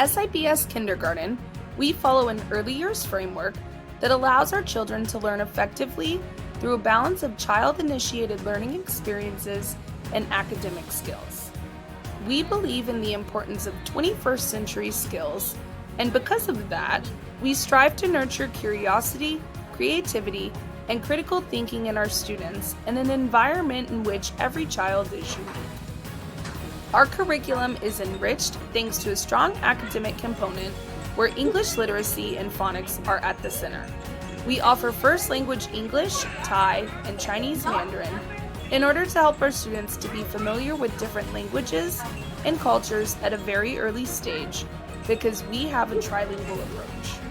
SIBS Kindergarten, we follow an early years framework that allows our children to learn effectively through a balance of child-initiated learning experiences and academic skills. We believe in the importance of 21st century skills, and because of that, we strive to nurture curiosity, creativity, and critical thinking in our students in an environment in which every child is unique. Our curriculum is enriched thanks to a strong academic component where English literacy and phonics are at the center. We offer first language English, Thai, and Chinese Mandarin in order to help our students to be familiar with different languages and cultures at a very early stage because we have a trilingual approach.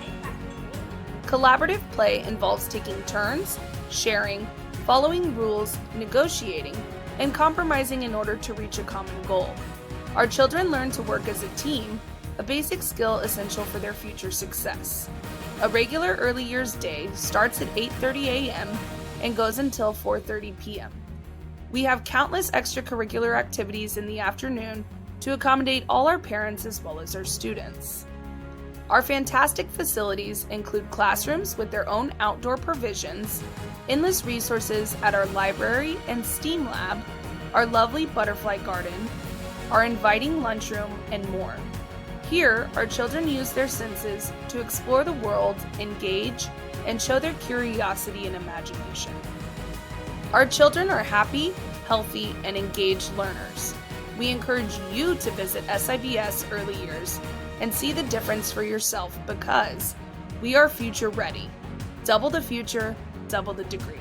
Collaborative play involves taking turns, sharing, following rules, negotiating, and compromising in order to reach a common goal. Our children learn to work as a team, a basic skill essential for their future success. A regular early years day starts at 8:30 a.m. and goes until 4:30 p.m. We have countless extracurricular activities in the afternoon to accommodate all our parents as well as our students. Our fantastic facilities include classrooms with their own outdoor provisions, endless resources at our library and STEAM lab, our lovely butterfly garden, our inviting lunchroom, and more. Here, our children use their senses to explore the world, engage, and show their curiosity and imagination. Our children are happy, healthy, and engaged learners. We encourage you to visit SIBS Early Years and see the difference for yourself because we are future ready. Double the future, double the degree.